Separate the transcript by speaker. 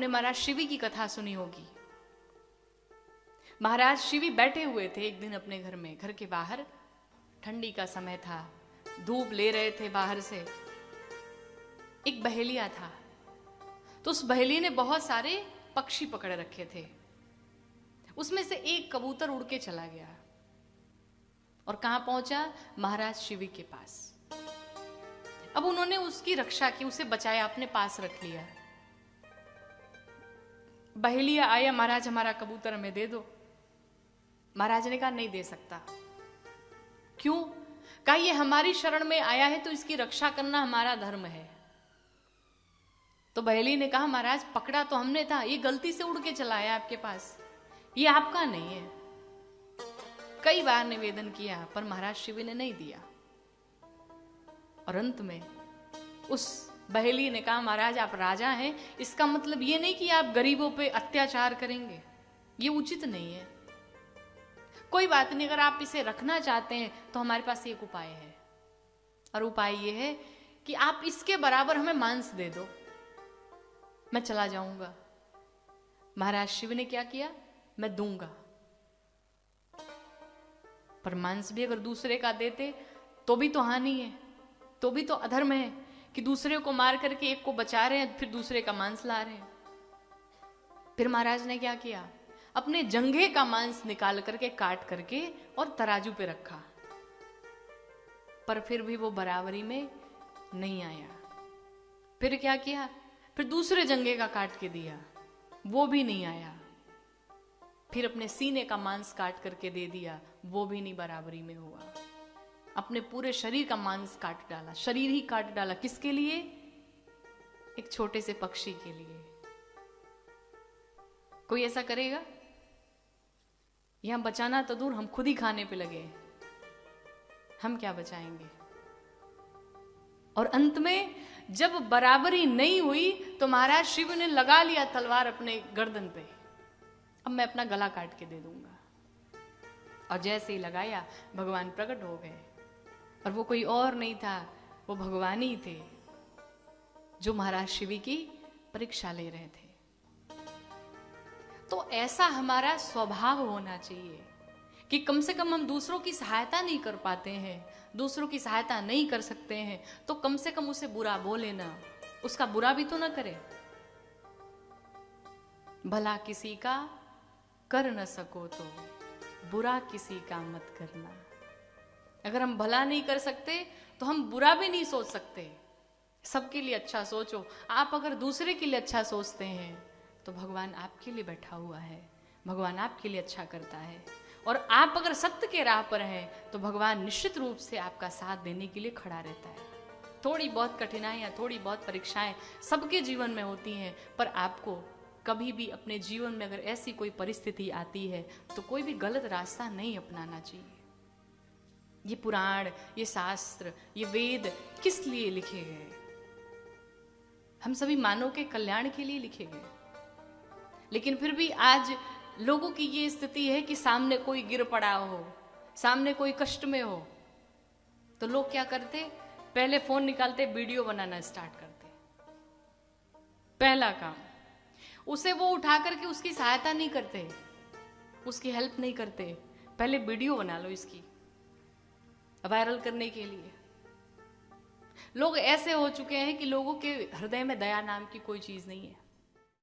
Speaker 1: आपने महाराज शिवी की कथा सुनी होगी। महाराज शिवी बैठे हुए थे एक दिन अपने घर में, घर के बाहर, ठंडी का समय था, धूप ले रहे थे बाहर से। एक बहेलिया था, तो उस बहेलिये ने बहुत सारे पक्षी पकड़ रखे थे। उसमें से एक कबूतर उड़ के चला गया और कहां पहुंचा? महाराज शिवी के पास। अब उन्होंने उसकी रक्षा की, उसे बचाया, अपने पास रख लिया। बहेलिया आया, महाराज हमारा कबूतर हमें दे दो। महाराज ने कहा नहीं दे सकता। क्यों? कहा ये हमारी शरण में आया है तो इसकी रक्षा करना हमारा धर्म है। तो बहेली ने कहा महाराज पकड़ा तो हमने था, ये गलती से उड़ के चला आया आपके पास, ये आपका नहीं है। कई बार निवेदन किया पर महाराज शिवी ने नहीं दिया। और अंत में उस बहेली ने कहा महाराज आप राजा हैं, इसका मतलब ये नहीं कि आप गरीबों पे अत्याचार करेंगे, ये उचित नहीं है। कोई बात नहीं, अगर आप इसे रखना चाहते हैं तो हमारे पास एक उपाय है, और उपाय ये है कि आप इसके बराबर हमें मांस दे दो, मैं चला जाऊंगा। महाराज शिव ने क्या किया? मैं दूंगा, पर मांस भी अगर दूसरे का देते तो भी तो हानि है, तो भी तो अधर्म है कि दूसरे को मार करके एक को बचा रहे हैं, फिर दूसरे का मांस ला रहे हैं। फिर महाराज ने क्या किया? अपने जंघे का मांस निकाल करके काट करके और तराजू पे रखा, पर फिर भी वो बराबरी में नहीं आया। फिर क्या किया? फिर दूसरे जंघे का काट के दिया, वो भी नहीं आया। फिर अपने सीने का मांस काट करके दे दिया, वो भी नहीं बराबरी में हुआ। अपने पूरे शरीर का मांस काट डाला, शरीर ही काट डाला। किसके लिए? एक छोटे से पक्षी के लिए। कोई ऐसा करेगा? यहां बचाना तो दूर, हम खुद ही खाने पे लगे, हम क्या बचाएंगे? और अंत में जब बराबरी नहीं हुई तो महाराज शिव ने लगा लिया तलवार अपने गर्दन पे, अब मैं अपना गला काट के दे दूंगा। और जैसे ही लगाया भगवान प्रकट हो गए, और वो कोई और नहीं था, वो भगवान ही थे जो महाराज शिव की परीक्षा ले रहे थे। तो ऐसा हमारा स्वभाव होना चाहिए कि कम से कम हम दूसरों की सहायता नहीं कर पाते हैं, दूसरों की सहायता नहीं कर सकते हैं, तो कम से कम उसे बुरा बोले ना, उसका बुरा भी तो ना करे। भला किसी का कर न सको तो बुरा किसी का मत करना। अगर हम भला नहीं कर सकते तो हम बुरा भी नहीं सोच सकते। सबके लिए अच्छा सोचो। आप अगर दूसरे के लिए अच्छा सोचते हैं तो भगवान आपके लिए बैठा हुआ है, भगवान आपके लिए अच्छा करता है। और आप अगर सत्य के राह पर हैं तो भगवान निश्चित रूप से आपका साथ देने के लिए खड़ा रहता है। थोड़ी बहुत कठिनाइयां, थोड़ी बहुत परीक्षाएं सबके जीवन में होती हैं, पर आपको कभी भी अपने जीवन में अगर ऐसी कोई परिस्थिति आती है तो कोई भी गलत रास्ता नहीं अपनाना चाहिए। ये पुराण, ये शास्त्र, ये वेद किस लिए लिखे गए? हम सभी मानव के कल्याण के लिए लिखे गए। लेकिन फिर भी आज लोगों की ये स्थिति है कि सामने कोई गिर पड़ा हो, सामने कोई कष्ट में हो, तो लोग क्या करते? पहले फोन निकालते, वीडियो बनाना स्टार्ट करते। पहला काम, उसे वो उठा करके उसकी सहायता नहीं करते, उसकी हेल्प नहीं करते, पहले वीडियो बना लो इसकी वायरल करने के लिए। लोग ऐसे हो चुके हैं कि लोगों के हृदय में दया नाम की कोई चीज नहीं है।